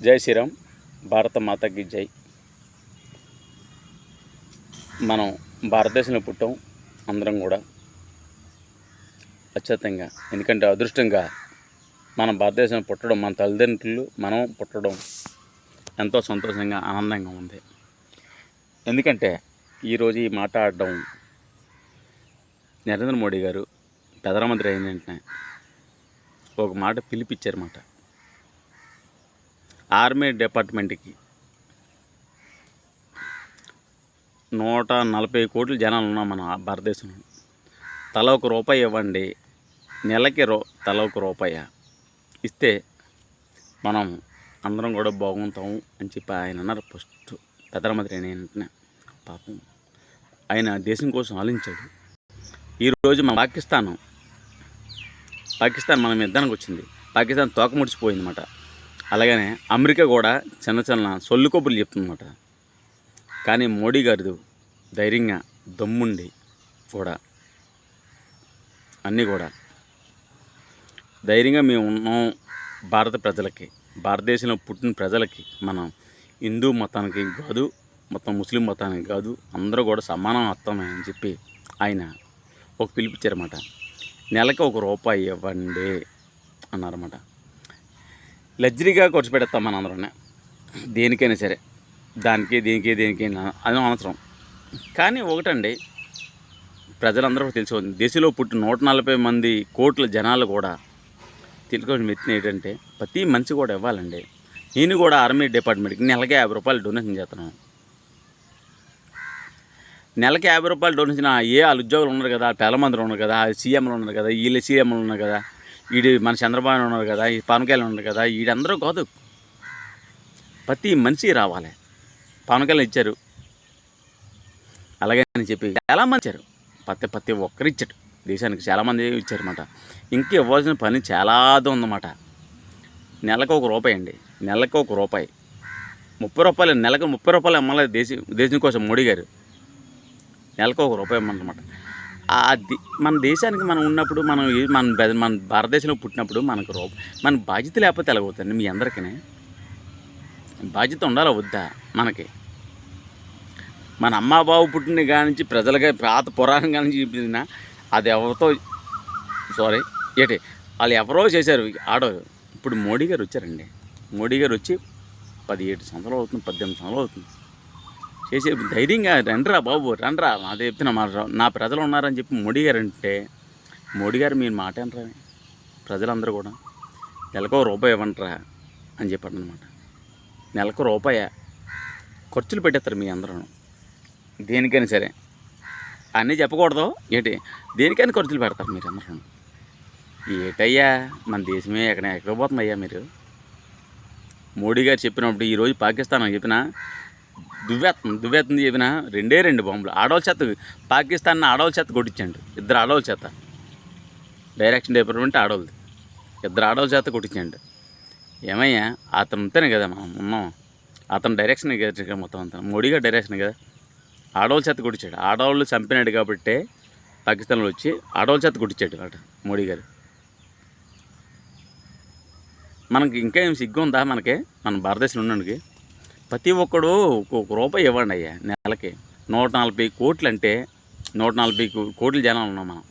జై శ్రీరామ్. భారత మాతకి జై. మనం భారతదేశంలో పుట్టాం అందరం కూడా అత్యతంగా. ఎందుకంటే అదృష్టంగా మన భారతదేశంలో పుట్టడం, మన తల్లిదండ్రులు మనం పుట్టడం ఎంతో సంతోషంగా ఆనందంగా ఉంది. ఎందుకంటే ఈరోజు ఈ మాట్లాడడం నరేంద్ర మోడీ గారు ప్రధానమంత్రి అయిన వెంటనే ఒక మాట పిలిపించారన్నమాట. ఆర్మీ డిపార్ట్మెంట్కి 140 కోట్ల జనాలు ఉన్నాం మన భారతదేశంలో. తల ₹1 ఇవ్వండి, నెలకి తల ₹1 ఇస్తే మనం అందరం కూడా బాగుంటాము అని చెప్పి ఆయన అన్నారు. ఫస్ట్ ప్రధానమంత్రి అయిన వెంటనే పాపం ఆయన దేశం కోసం ఆలోచించాడు. ఈరోజు మన పాకిస్తాన్ మనం యుద్ధానికి వచ్చింది. పాకిస్తాన్ తోక ముడిచిపోయిందన్నమాట. అలాగనే అమెరికా కూడా చిన్న చిన్న సొల్లు కొబ్బులు చెప్తుందన్నమాట. కానీ మోడీ గారు ధైర్యంగా దమ్ముండి కూడా అన్నీ కూడా ధైర్యంగా మేము ఉన్నాం. భారత ప్రజలకి, భారతదేశంలో పుట్టిన ప్రజలకి, మనం హిందూ మతానికి కాదు, మొత్తం ముస్లిం మతానికి కాదు, అందరూ కూడా సమానం అర్థమే అని చెప్పి ఆయన ఒక పిలిపించారన్నమాట. నెలకి ₹1 ఇవ్వండి అన్నారన్నమాట. లగ్జరీగా ఖర్చు పెడతాం మన అందరం, దేనికైనా సరే, దేనికైనా అది అవసరం. కానీ ఒకటండి, ప్రజలందరూ తెలుసుకోండి, దేశంలో పుట్టిన 140 కోట్ల జనాలు కూడా తెలుసుకోండి మెత్తిన ఏంటంటే ప్రతి మనిషి కూడా ఇవ్వాలండి. నేను కూడా ఆర్మీ డిపార్ట్మెంట్కి నెలకి ₹50 డొనేషన్ చేస్తున్నాను. నెలకి ₹50 డొనేషన్ వాళ్ళ ఉద్యోగులు ఉన్నారు కదా, చాలా మంది ఉన్నారు కదా, సీఎంలు ఉన్నారు కదా, వీళ్ళు సీఎంలు ఉన్నారు కదా, వీడు మన చంద్రబాబు ఉన్నారు కదా, ఈ పవన్ కళ్యాణ్ ఉన్నారు కదా, వీడందరూ కాదు, ప్రతి మనిషి రావాలి. పవన్ కళ్యాణ్ ఇచ్చారు, అలాగే అని చెప్పి చాలామంది ఇచ్చారు, ప్రతి ఒక్కరు ఇచ్చారు, దేశానికి చాలామంది ఇచ్చారన్నమాట. ఇంకా ఇవ్వాల్సిన పని చాలా ఉందన్నమాట. నెలకు ₹1 అండి, నెలకు ₹1, ₹30, నెలకు ₹30 అమ్మాలి దేశం కోసం మోడీ గారు. నెలకు ₹1 ఇవ్వమన్నమాట. మన దేశానికి మనం ఉన్నప్పుడు, మన భారతదేశంలో పుట్టినప్పుడు మన బాధ్యత లేకపోతే ఎలాగవుతుంది? మీ అందరికీ బాధ్యత ఉండాలా వద్దా? మనకి మన అమ్మ బాబు పుట్టిన కాడి నుంచి ప్రజలకి పాత పురాణం కాడి నుంచి చూపించిన అది ఎవరితో వాళ్ళు ఎవరో చేశారు ఆడవారు. ఇప్పుడు మోడీ గారు వచ్చారండి. మోడీ గారు వచ్చి 17 సంవత్సరాలు అవుతుంది, 18 సంవత్సరాలు అవుతుంది. చేసే ధైర్యంగా రండిరా బాబు, రండిరా, అదే చెప్తున్నా, నా ప్రజలు ఉన్నారని చెప్పి మోడీ గారు అంటే, మోడీ గారు మీరు మాట అంటారా? ప్రజలందరూ కూడా నెలకు ₹1 ఇవ్వండిరా అని చెప్పాడు అనమాట. నెలకు ₹1 ఖర్చులు పెట్టేస్తారు మీ అందరూ, దేనికైనా సరే. అన్నీ చెప్పకూడదు దేనికైనా ఖర్చులు పెడతారు మీరు అందరూ. ఏటయ్యా, మన దేశమే ఎక్కడ పోతుందయ్యా మీరు? మోడీ గారు చెప్పినప్పుడు ఈరోజు పాకిస్తాన్ చెప్పిన దువ్వేస్తుంది చెప్పిన 2 బాంబులు ఆడవాళ్ళ చేత, పాకిస్తాన్ ఆడవాళ్ళ చేత కొట్టించండి. 2 ఆడవాళ్ళ చేత, డైరెక్షన్ డిపార్ట్మెంట్ ఆడవాళ్ళది, 2 ఆడవాళ్ళ చేత కొట్టించండి. ఏమయ్యా, అతను అంతేనే కదా మనం ఉన్నాం, అతను డైరెక్షన్ కదా మొత్తం అంతా, మోడీ గారు డైరెక్షన్ కదా. ఆడవాళ్ళ చేత కొట్టించాడు, ఆడవాళ్ళు చంపినాడు కాబట్టి పాకిస్తాన్లో వచ్చి ఆడవాళ్ళ చేత కొట్టించాడు అట మోడీ గారు. మనకి ఇంకా ఏం సిగ్గు ఉందా? మనకి మన భారతదేశంలో ఉన్నందుకు ప్రతి ఒక్కడు ₹1 ఇవ్వండి అయ్యా. నెలకి 140 కోట్లు అంటే 140 కోట్ల జనాలు ఉన్నాం మనం.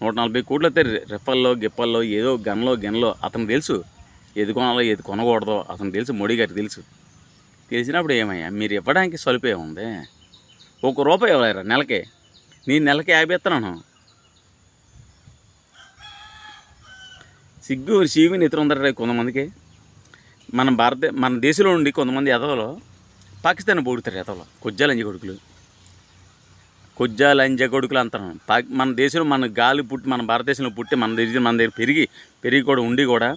140 కోట్లు అయితే రెఫల్లో గిప్పల్లో ఏదో గన్లో అతను తెలుసు, ఏది కొనాలో ఏది కొనకూడదో అతను తెలుసు, మోడీ గారికి తెలుసు. తెలిసినప్పుడు ఏమయ్యా, మీరు ఇవ్వడానికి సొలిపే ఉంది. ₹1 ఇవ్వలేరా నెలకి? నేను నెలకి 50 ఇస్తున్నాను. సిగ్గు సీవిని ఇతరు ఉందట కొంతమందికి. మన దేశంలో ఉండి కొంతమంది ఎదవలో పాకిస్తాన్ పొగుడుతారు. ఎదవలో కొజ్జా లంజ కొడుకులు అంటారు. మన దేశంలో మన గాలి పుట్టి, మన భారతదేశంలో పుట్టి, మన దగ్గర పెరిగి కూడా ఉండి కూడా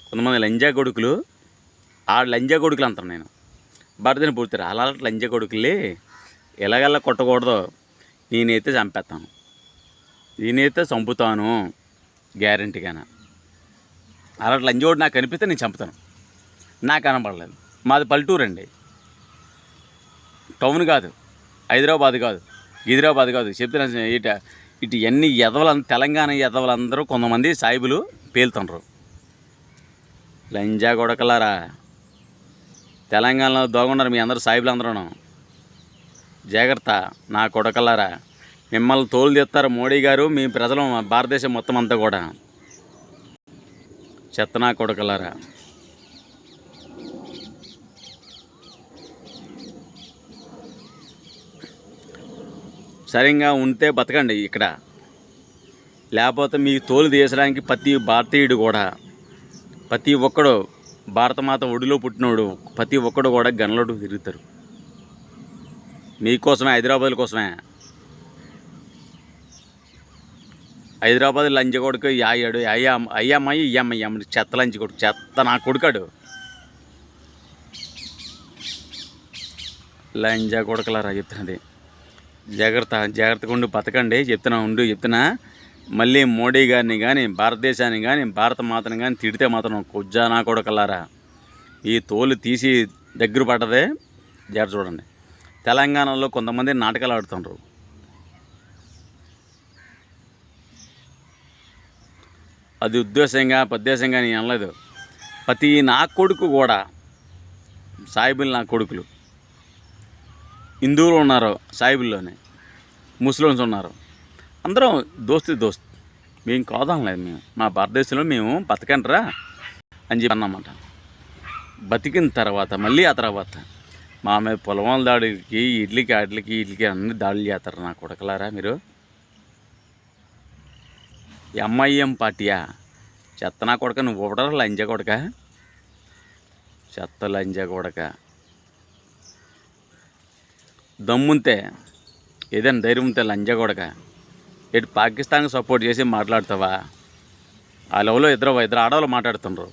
కొంతమంది లంజా కొడుకులు, లంజా కొడుకులు అంటారు. నేను భారతదేశం పుడతారు అలా లంజా కొడుకులే. ఎలాగల్లా కొట్టకూడదు, నేనైతే చంపేస్తాను, నేనైతే చంపుతాను గ్యారంటీగానే. అలాంటి లంజోడు నాకు కనిపిస్తే నేను చంపుతాను. నాకు కనపడలేదు. మాది పల్లెటూరు అండి, టౌన్ కాదు, హైదరాబాద్ కాదు, చెప్తున్నా. ఇటు ఎన్ని తెలంగాణ ఎదవలందరూ కొంతమంది సాయిబులు పేలుతుండ్రు. లంజా కొడకలారా, తెలంగాణలో దోగున్నారు మీ అందరూ సాయిబులు అందరూ. జాగ్రత్త నా కొడకల్లారా, మిమ్మల్ని తోలు తీస్తారు మోడీ గారు, మీ ప్రజలు భారతదేశం మొత్తం అంతా కూడా. చెత్త నా కొడకల్లారా. సరిగ్గా ఉంటే బతకండి ఇక్కడ, లేకపోతే మీ తోలు తీసడానికి ప్రతి భారతీయుడు కూడా, ప్రతి ఒక్కడు భారతమాత ఒడిలో పుట్టినోడు ప్రతి ఒక్కడు కూడా గన్లోటు తిరుగుతారు మీకోసమే, హైదరాబాద్ కోసమే. హైదరాబాద్ లంచ కొడుకు యాయాడు అయ్యమ్మాయి ఇయ్యమ్మ చెత్త లంచ కొడుకు, చెత్త నా కొడుకాడు. లంజ కొడుకులారా చెప్తున్నది. జాగ్రత్తగా ఉండి బతకండి చెప్తున్నా. మళ్ళీ మోడీ గారిని కానీ, భారతదేశాన్ని కానీ, భారత మాతని కానీ తిడితే మాత్రం కొజ్జా నా కొడుకులారా, ఈ తోలు తీసి దగ్గర పడ్డదే. జాగ్రత్త చూడండి. తెలంగాణలో కొంతమంది నాటకాలు ఆడుతుండ్రు. అది ఉద్దేశంగా నేను అనలేదు. ప్రతి నా కొడుకు కూడా, సాయిబులు నా కొడుకులు హిందువులు ఉన్నారు, సాయిబుల్లోనే ముస్లిమ్స్ ఉన్నారు, అందరం దోస్త్. మేము కాదనలేదు. మేము మా భారతదేశంలో మేము బతకండిరా అని చెప్పి అన్నమాట. బతికిన తర్వాత మళ్ళీ ఆ తర్వాత మా మీద పొలవాళ్ళ దాడికి, ఇడ్లీకి అన్ని దాడులు చేస్తారు నా కొడకలారా మీరు. ఎంఐఎం పార్టీయా? చెత్త నా కొడక, నువ్వు ఒకటరా లంజ కొడక, చెత్త లంజ కొడక. దమ్ముంతే, ఏదైనా ధైర్యం ఉంటే లంజ కొడక. ఇటు పాకిస్తాన్కి సపోర్ట్ చేసి మాట్లాడతావా? ఆ లెవెల్లో ఇద్దరు ఆడవాళ్ళు మాట్లాడుతుండ్రు.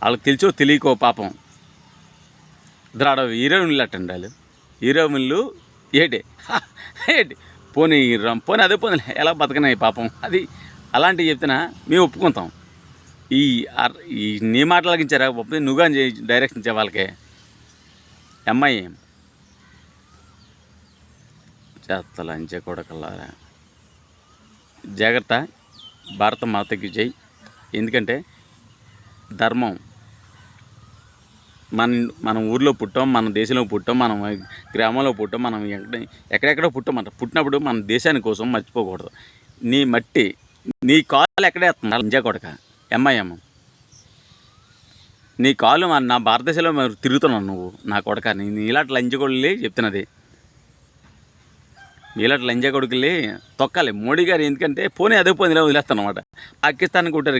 వాళ్ళకి తెలుసో తెలియకో పాపం. ఇద్దరు ఆడవాళ్ళు హీరోయిన్లు అట్టండి. వాళ్ళు హీరోయిన్లు ఏంటి పోనీ అదే పోనీ ఎలా బతకనాయి పాపం. అది అలాంటివి చెప్తున్నా మేము ఒప్పుకుంటాం. ఈ నీ మాటలకించారా నువ్వు కానీ డైరెక్షన్ ఇచ్చే వాళ్ళకే. అమ్మాయి చేస్తలు అంచే కొడకల్లారా, జాగ్రత్త. భారత మాతకి జై. ఎందుకంటే ధర్మం, మనం ఊర్లో పుట్టాం, మన దేశంలో పుట్టాం, మనం గ్రామంలో పుట్టాం, మనం ఎక్కడెక్కడో పుట్టామంట. పుట్టినప్పుడు మన దేశాని కోసం మర్చిపోకూడదు. నీ మట్టి, నీ కాలు ఎక్కడే వస్తుంది లంజా కొడక ఎంఐఎం. నీ కాలు నా భారతదేశంలో మరి తిరుగుతున్నావు నువ్వు నా కొడక. నేను ఇలాంటి లంజకొడులే చెప్తున్నది. ఇలాంటి లంజా కొడుకులే తొక్కాలి మోడీ గారు. ఎందుకంటే పోనీ అదే పోనీ వదిలేస్తాను అనమాట. పాకిస్తాన్ని కొట్టారు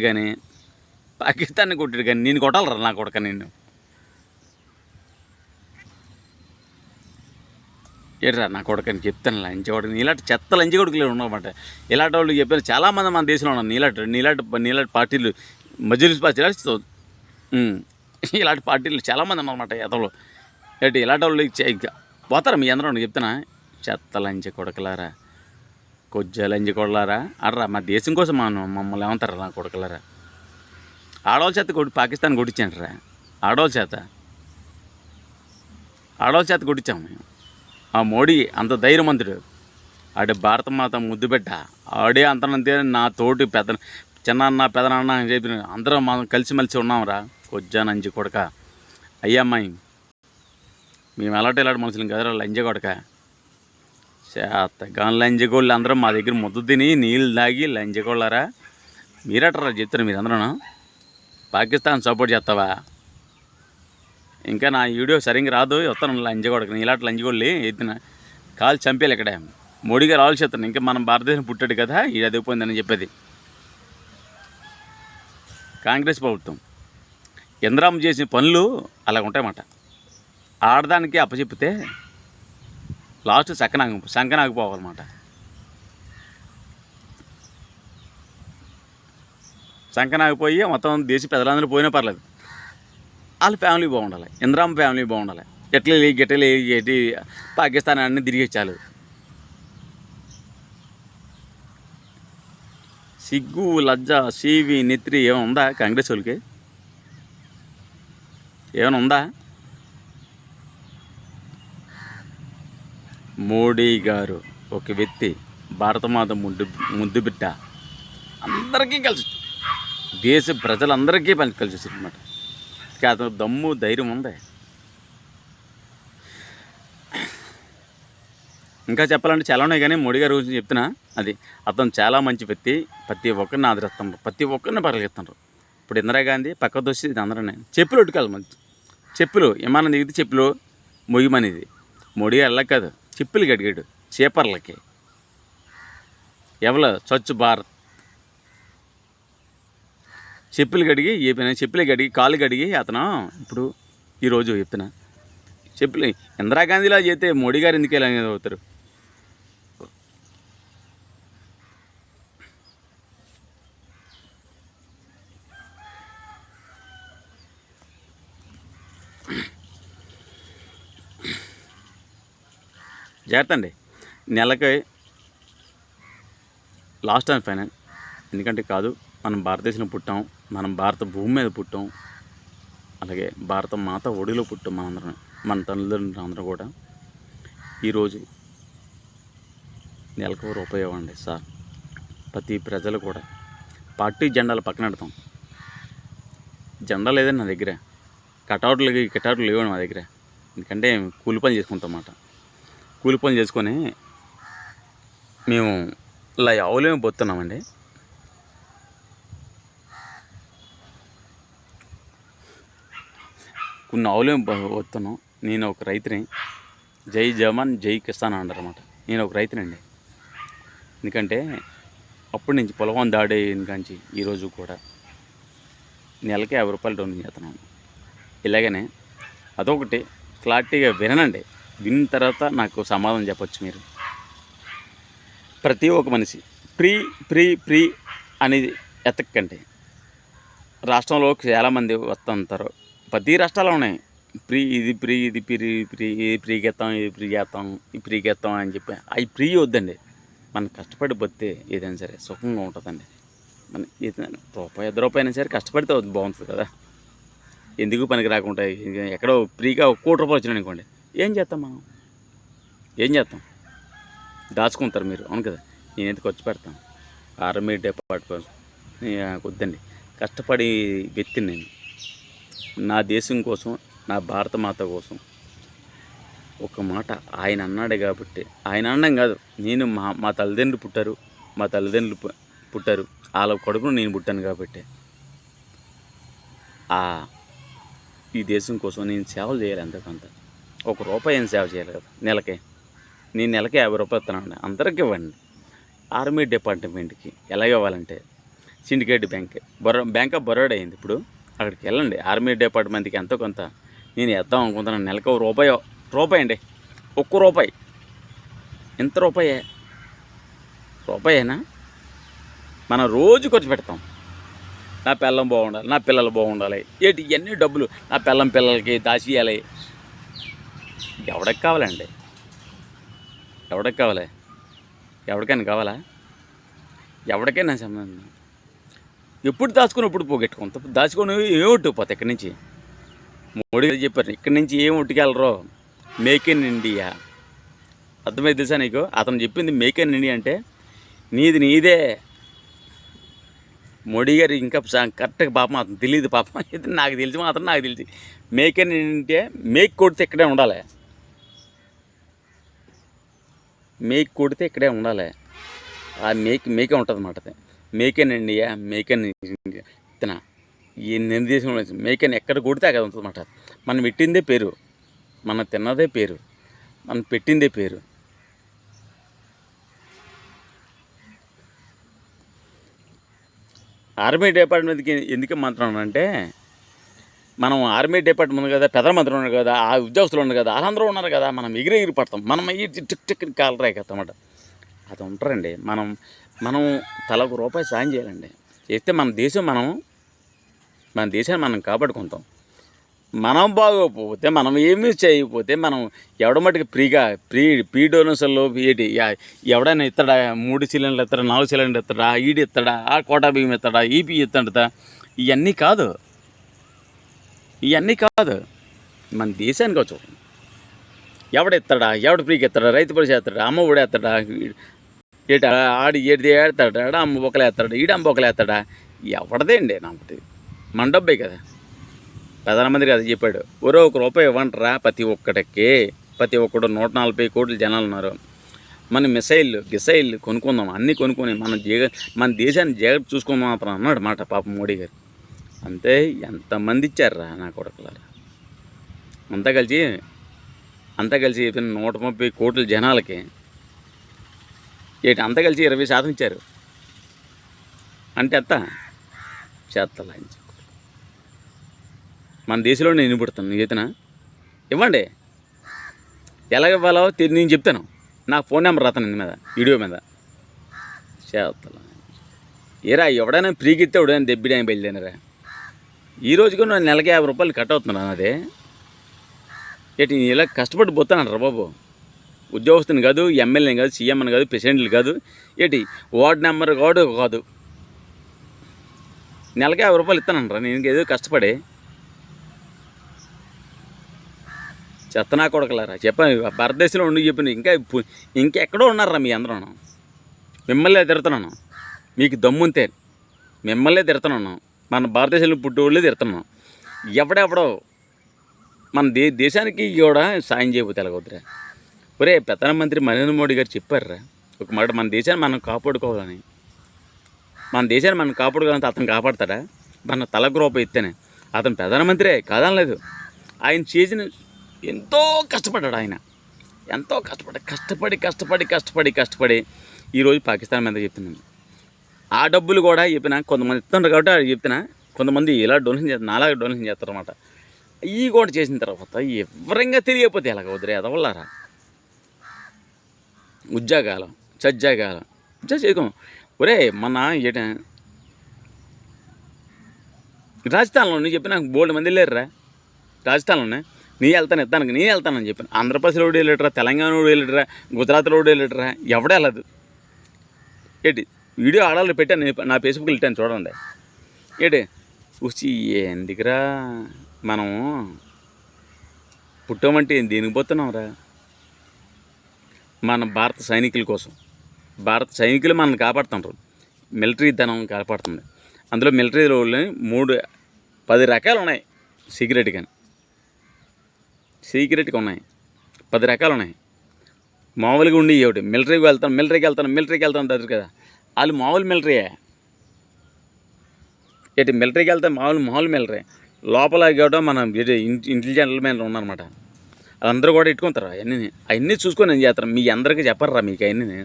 కానీ నేను కొట్టాలరా నా కొడక. నేను ఏడ్రా నా కొడకని చెప్తాను. లంచగొడక ఇలాంటి చెత్త లంచగొడుకులే ఉన్నమాట. ఇలాంటి వాళ్ళు చెప్పారు చాలామంది మన దేశంలో ఉన్నారు. నీలాంటి పార్టీలు, మజ్లిస్ పార్టీలు, ఇలాంటి పార్టీలు చాలామంది ఉన్నారన్నమాట. ఎదవలు ఇలాంటి వాళ్ళు పోతారా మీ అందరూ చెప్తున్నా. చెత్త లంచ కొడకలారా, కొజ్జ లంచ కొడలారా. అడరా మా దేశం కోసం మమ్మల్ని ఏమంటారా నా కొడకలారా. ఆడవాళ్ళ చేత పాకిస్తాన్ కొట్టించండిరా. ఆడవాళ్ళ చేత కొట్టించాము మేము. ఆ మోడీ అంత ధైర్యవంతుడు. ఆడే భారత మాత ముద్దు పెట్ట, ఆడే అంతనంతే. నా తోటి చిన్న పెదనాన్న అని చెప్పి అందరం మనం కలిసిమెలిసి ఉన్నాంరా. కొజ్జా నంచి కొడక అయ్యమ్మాయి. మేము ఇలాంటి మనుషులు కదరా లంజ కొడక. గాని లంజగోళ్ళు అందరం మా దగ్గర ముద్దు తిని నీళ్ళు తాగి లంజగోళ్ళారా. మీరట్రా చెప్తారు మీరు అందరూ. పాకిస్తాన్ సపోర్ట్ చేస్తావా? ఇంకా నా వీడియో సరిగ్గా రాదు, వస్తాను లంజగొడక. ఇలాంటి లంజగోళ్ళి ఎత్తిన కాలు చంపేయాలి ఇక్కడ. మోడీ గారు ఆలోచిస్తాను. ఇంకా మనం భారతదేశం పుట్టాడు కదా, ఇది అదిపోయిందని చెప్పేది. కాంగ్రెస్ ప్రభుత్వం ఇంద్రామ చేసిన పనులు అలా ఉంటాయన్నమాట. ఆడదానికి అప్పచెప్పితే లాస్ట్ సంకనాగిపోవాలన్నమాట. సంకనాగిపోయి మొత్తం దేశ ప్రజలందరూ పోయినా పర్లేదు, వాళ్ళ ఫ్యామిలీ బాగుండాలి. ఇంద్రామ ఫ్యామిలీ బాగుండాలి. గెట్టెలి పాకిస్తాన్ అన్నీ తిరిగి చాలు. సిగ్గు, లజ్జ, సీవి, నెత్రి ఏమైనా ఉందా కాంగ్రెస్ వాళ్ళకి? ఏమైనా ఉందా? మోడీ గారు ఒక వ్యక్తి, భారతమాత ముద్దు బిడ్డ, అందరికీ కలిసి, దేశ ప్రజలందరికీ కలిసి అనమాట. అతను దమ్ము ధైర్యం ఉంది. ఇంకా చెప్పాలంటే చాలా ఉన్నాయి, కానీ మోడీ గారి గురించి చెప్తున్నా. అది అతను చాలా మంచి వ్యక్తి, ప్రతి ఒక్కరిని ఆదరిస్తున్నారు, ప్రతి ఒక్కరిని పరగెత్తున్నారు. ఇప్పుడు ఇందిరాగాంధీ పక్క దోసి ఇది అందరూ చెప్పులు ఉట్టుకోవాలి, మంచి చెప్పులు విమానం దిగితే చెప్పులు మొయ్యమనేది. మోడీ గారు అలా కాదు, చెప్పులు గడిగాడు చేపర్లకి. ఎవరు స్వచ్ఛ భారత్ చెప్పులు కడిగి చెప్పులు కడిగి కాళ్ళు కడిగి అతను ఇప్పుడు ఈరోజు చెప్తున్నా చెప్పులు. ఇందిరాగాంధీలా చేస్తే మోడీ గారు ఎందుకు ఇలా అవుతారు? జాగ్రత్త అండి, నెలకి లాస్ట్ అండ్ ఫైనల్. ఎందుకంటే కాదు, మనం భారతదేశంలో పుట్టాం, మనం భారత భూమి మీద పుట్టాం, అలాగే భారత మాత ఒడిలో పుట్టాం మనందరం, మన తల్లిదండ్రులు అందరూ కూడా. ఈరోజు నెలకు రూపాయి ఇవ్వండి సార్. ప్రతి ప్రజలు కూడా పార్టీ జెండాలు పక్కన పెడతాం. జెండా లేదని నా దగ్గర, కటౌట్లు లేవండి మా దగ్గర. ఎందుకంటే కూలి పని చేసుకుంటాం అన్నమాట. కూలి పని చేసుకొని మేము ఇలా ఆవులేమో పోతున్నామండి. కొన్ని ఆవులేమో పోతున్నాం. నేను ఒక రైతుని, జై జవాన్ జై కిసాన్ అంటారు అన్నమాట. నేను ఒక రైతునండి. ఎందుకంటే అప్పటి నుంచి పొలం దాడే కాంచి ఈరోజు కూడా నెలకి 50 రూపాయలు డౌన్ చేస్తున్నాను. ఇలాగనే అదొకటి క్లారిటీగా వినండి. విన్న తర్వాత నాకు సమాధానం చెప్పచ్చు మీరు. ప్రతి ఒక్క మనిషి ఫ్రీ అనేది ఎతక్కండి. రాష్ట్రంలో చాలామంది వస్తుంటారు, ప్రతి రాష్ట్రాల్లో ఉన్నాయి ఇది ఫ్రీగా ఇస్తాం అని చెప్పి. అవి ఫ్రీ వద్దండి. మనం కష్టపడి పోతే ఏదైనా సరే సుఖంగా ఉంటుందండి. మన ఏదైనా రూపాయి 10 రూపాయలు అయినా సరే కష్టపడితే బాగుంటుంది కదా. ఎందుకు పనికి రాకుండా ఎక్కడో ఫ్రీగా 1 కోటి రూపాయలు వచ్చినాయి అనుకోండి, ఏం చేస్తాం మనం? ఏం చేస్తాం? దాచుకుంటారు మీరు, అవును కదా. నేనైతే ఖర్చు పెడతాను. ఆర్మీ డిపార్ట్మెంట్ వద్దండి. కష్టపడి వ్యక్తిని నేను. నా దేశం కోసం, నా భారత మాత కోసం ఒక మాట ఆయన అన్నాడే కాబట్టి, ఆయన అనడం కాదు, నేను మా తల్లిదండ్రులు పుట్టారు, వాళ్ళ కొడుకును నేను పుట్టాను కాబట్టి ఈ దేశం కోసం నేను సేవలు చేయాలి. అంతకంత 1 రూపాయి ఏం సేవ చేయాలి కదా నెలకే. నేను నెలకి 50 రూపాయలు ఇస్తానండి, అందరికి ఇవ్వండి. ఆర్మీ డిపార్ట్మెంట్కి ఎలా ఇవ్వాలంటే సిండికేట్ బ్యాంక్ ఆఫ్ బరోడా అయింది. ఇప్పుడు అక్కడికి వెళ్ళండి, ఆర్మీ డిపార్ట్మెంట్కి ఎంతో కొంత నేను వేద్దాం అనుకుంటున్నాను. నెలకు 1 రూపాయి అండి, 1 రూపాయి. ఎంత రూపాయేనా? మనం రోజు ఖర్చు పెడతాం. నా పిల్లం బాగుండాలి, నా పిల్లలు బాగుండాలి, ఇవన్నీ డబ్బులు నా పిల్లలకి దాచియాలి. ఎవడికి కావాలండి? ఎవరికైనా కావాలా? ఎవరికైనా సంబంధం. ఎప్పుడు దాచుకొని ఎప్పుడు పోగొట్టుకుంటాం. దాచుకొని ఏమొట్టుకుపోతే ఇక్కడి నుంచి. మోడీ గారు చెప్పారు, ఇక్కడి నుంచి ఏం ఒట్టుకెళ్ళరో. Make in India. అర్థమైంది తెలుసా నీకు? అతను చెప్పింది మేక్ ఇన్ ఇండియా అంటే నీదే. మోడీ గారు ఇంకా కరెక్ట్గా పాపం అతను తెలియదు. పాపం నాకు తెలిసి మేక్ ఇన్ ఇండియా, మేక్ కొడితే ఇక్కడే ఉండాలి. ఆ మేకే ఉంటుంది అన్నమాట. అది మేక్ ఇన్ ఇండియా, ఇతన ఈ నిర్దేశంలో మేక్ ఇన్ ఎక్కడ కొడితే అక్కడ ఉంటుంది అన్నమాట. మనం పెట్టిందే పేరు, మనం తిన్నదే పేరు, మనం పెట్టిందే పేరు. ఆర్మీ డిపార్ట్మెంట్కి ఎందుకు మంత్రం అంటే, మనం ఆర్మీ డిపార్ట్మెంట్ కదా, ప్రధానమంత్రి ఉన్నారు కదా, ఆ ఉద్యోగస్తులు ఉన్నారు కదా, వాళ్ళందరూ ఉన్నారు కదా, మనం ఎగిరి పడతాం. మనం టిక్ కాలరాయి కదన్నమాట. అది ఉంటారండి. మనం తలకు ₹1 సాయం చేయాలండి. చేస్తే మన దేశాన్ని మనం కాపాడుకుంటాం. మనం బాగోకపోతే, మనం ఏమీ చేయకపోతే, మనం ఎవడ మట్టుకు ఫ్రీ డొనేషన్లో ఎవడైనా ఇస్తాడా? 3 సిలిండర్లు ఇస్తాడా? 4 సిలిండర్లు ఇస్తాడా? ఈడు ఇస్తాడా? ఆ కోటా బియ్యం ఇస్తాడా? ఈపీ ఇస్తాడా? ఇవన్నీ కాదు. మన దేశానికి చూడండి. ఎవడిస్తాడా? ఎవడు ఫ్రీకి ఇస్తాడా? రైతు పరిచయం చేస్తాడా? అమ్మ ఒడి వేస్తాడా? ఆడు ఏడతాడా? అమ్మ బొక్కలు వేస్తాడా? అమ్మ బొక్కలు వేస్తాడా? ఎవడదే అండి నాకు మన డబ్బే కదా. ప్రధానమంత్రి అది చెప్పాడు, ₹1 ఇవ్వండిరా ప్రతి ఒక్కడికి. ప్రతి ఒక్కడు 140 కోట్ల జనాలు ఉన్నారు. మన గిసైళ్ళు కొనుక్కుందాం, అన్నీ కొనుక్కొని మన దేశాన్ని జాగ్రత్త చూసుకుందాం అతను అన్నాడు మాట పాపం మోడీ గారు. అంతే, ఎంతమంది ఇచ్చారా నా కొడుకులారా. అంతా కలిసి 130 కోట్ల జనాలకి అంతా కలిసి 20% ఇచ్చారు అంటే ఎంత చేత్తలాయించు. మన దేశంలో నేను పుడతాను చేతనా ఇవ్వండి. ఎలాగ ఇవ్వాలో నేను చెప్తాను. నా ఫోన్ నెంబర్ రాతాను మీద వీడియో మీద. చేత్తలా ఏరా ఎవడైనా ఫ్రీకి ఇస్తే ఎవడైనా దెబ్బడానికి బయలుదేరారా. ఈ రోజుకి నేను నెలకి 50 రూపాయలు కట్ అవుతున్నాను. అదే ఇలా కష్టపడి పోతానంటారా బాబు. ఉద్యోగస్తుని కాదు, ఎమ్మెల్యేని కాదు, సీఎంని కాదు, ప్రెసిడెంట్లు కాదు, వార్డు నెంబర్ కాదు. నెలకి 50 రూపాయలు ఇస్తానంటారా నేను ఏదో కష్టపడి. చెత్తనా కొడకలారా. చెప్పాను భారతదేశంలో ఉండి చెప్పిన ఇంకెక్కడో ఉన్నారా మీ అందరూ. మిమ్మల్నే తిడుతున్నాను. మీకు దమ్ముంతే మిమ్మల్నే తిడుతున్నాను. మన భారతదేశంలో పుట్టేవాళ్ళే తిడుతున్నాం. ఎవడెవడో మన దేశానికి కూడా సాయం చేయబోతే ఎలాగవుతురా. ఒరే ప్రధానమంత్రి నరేంద్ర మోడీ గారు చెప్పారా ఒక మాట, మన దేశాన్ని మనం కాపాడుకోవాలని. మన దేశాన్ని మనం కాపాడుకోవాలంటే అతను కాపాడతాడా? మన తలకు రూపాయి ఇస్తేనే. అతను ప్రధానమంత్రే కాదనలేదు. ఆయన చేసిన ఎంతో కష్టపడ్డాడు. ఆయన ఎంతో కష్టపడి ఈరోజు పాకిస్తాన్ మీద చెప్తున్నాను. ఆ డబ్బులు కూడా చెప్పిన కొంతమంది ఇస్తున్నారు కాబట్టి అది చెప్తున్నా. కొంతమంది ఇలా డొనేషన్ చేస్తారు, నాలాగా డొనేషన్ చేస్తారన్నమాట. ఇవి కూడా చేసిన తర్వాత ఎవరంగా తెలియకపోతే ఎలాగ వదిలే అదవల్లారా. ఉద్యోగాలు చేసుకో. ఒరే మన రాజస్థాన్లో నేను చెప్పిన బోల్డ్ మంది వెళ్ళారురా. రాజస్థాన్లోనే నేను వెళ్తానని చెప్పాను. ఆంధ్రప్రదేశ్లో వెళ్ళటరా, తెలంగాణలో వెళ్ళటరా, గుజరాత్లో వెళ్ళటరా, ఎవడే వెళ్ళదు. వీడియో ఆడాలి పెట్టాను నా ఫేస్బుక్లో పెట్టాను చూడండి. ఎందుకురా మనం పుట్టామంటే దేనికి పోతున్నాంరా. మన భారత సైనికుల కోసం. భారత సైనికులు మనల్ని కాపాడుతుంటారు. మిలిటరీ ధనం కాపాడుతుంది. అందులో మిలిటరీలో 10 రకాలు ఉన్నాయి. సీక్రెట్గా ఉన్నాయి 10 రకాలు ఉన్నాయి. మామూలుగా ఉండి ఒకటి మిలిటరీకి వెళ్తాను దగ్గర కదా. వాళ్ళు మామూలు మిలిటరీయే. మిలిటరీకి వెళ్తే మామూలు మిలిటరీ. లోపల కూడా మన ఇంటెలిజెంట్ మీద ఉన్నారన్నమాట. వాళ్ళందరూ కూడా ఇట్టుకుంటారు. అవన్నీ చూసుకొని నేను చేస్తాను. మీ అందరికీ చెప్పర్రా మీకు అవన్నీ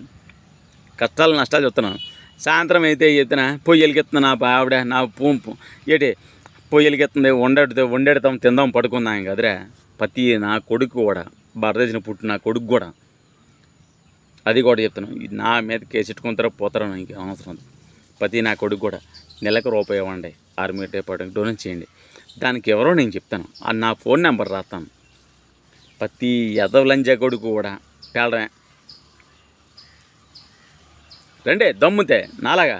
కష్టాలు నష్టాలు చెప్తున్నాను. సాయంత్రం అయితే చెప్తున్నా పొయ్యి వెలిగిస్తున్నా నా ఆవిడ నా పొయ్యి వెలిగిస్తుంది, వండెడతాం తిందాం పడుకుందాం కదరా. ప్రతి నా కొడుకు కూడా భారతదేశం పుట్టిన నా కొడుకు కూడా అది కూడా చెప్తున్నాను. నా మీద కేసు ఎట్టుకుంటారో పోతారో నాకు అవసరం. ప్రతి నా కొడుకు కూడా నెలకు రూపాయి ఇవ్వండి, ఆర్మీ డిపార్ట్మెంట్ డొనేట్ చేయండి. దానికి ఎవరో నేను చెప్తాను. నా ఫోన్ నెంబర్ రాస్తాను. ప్రతి ఎదవలంజా కొడుకు కూడా పేడమే రండి, దమ్ముతే నాలాగా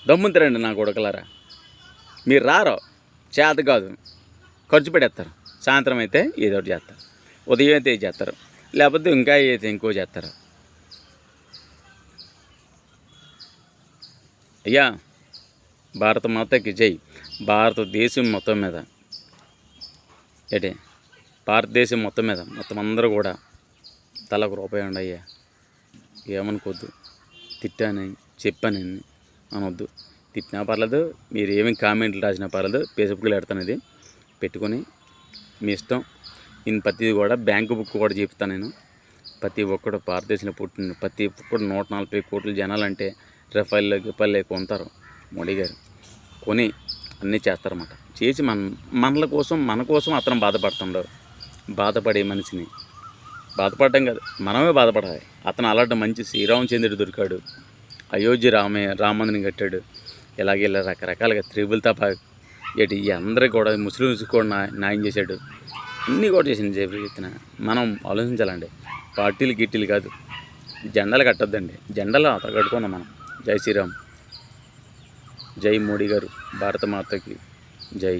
దమ్ముంతే రండి నా కొడుకులారా. మీరు రారో చేత కాదు, ఖర్చు పెట్టేస్తారు. సాయంత్రం అయితే ఏదో ఒకటి చేస్తారు, ఉదయం అయితే చేస్తారు, లేకపోతే ఇంకా అయితే ఇంకో చేస్తారు. అయ్యా భారత మాతకి జై. భారతదేశం మొత్తం మీద భారతదేశం మొత్తం అందరూ కూడా తలకు రూపాయి ఉండయ్యా. ఏమనుకోద్దు. తిట్టానని చెప్పానని అనొద్దు. తిట్టినా పర్లేదు, మీరు ఏమేమి కామెంట్లు రాసినా పర్లేదు. ఫేస్బుక్లో పెడతాను. ఇది పెట్టుకొని మీ ఇష్టం. నేను ప్రతిదీ కూడా బ్యాంకు బుక్ కూడా చెప్తాను. నేను ప్రతి ఒక్కడు భారతదేశంలో పుట్టిన ప్రతి ఒక్కడు 140 కోట్ల జనాలంటే గిఫాయిల్లో కొంటారు. మోడీ గారు కొని అన్నీ చేస్తారన్నమాట. చేసి మన కోసం అతను బాధపడుతుండరు. బాధపడే మనిషిని బాధపడడం కాదు, మనమే బాధపడాలి. అతను అలాంటి మంచి శ్రీరామచంద్రుడు దొరికాడు, అయోధ్య రామందిని కట్టాడు. ఇలాగే ఇలా రకరకాలుగా త్రిబుల్ తపాక్ అందరికి కూడా ముస్లిమ్స్ కూడా న్యాయం చేశాడు. అన్నీ కూడా చేసింది చెప్తున్నా. మనం ఆలోచించాలండి. పార్టీలు గిట్టీలు కాదు, జెండాలు కట్టొద్దండి. జెండాలు అతను కట్టుకున్నాం మనం. జై శ్రీరామ్. జై మోడీ గారు. భారత మాతకి జై.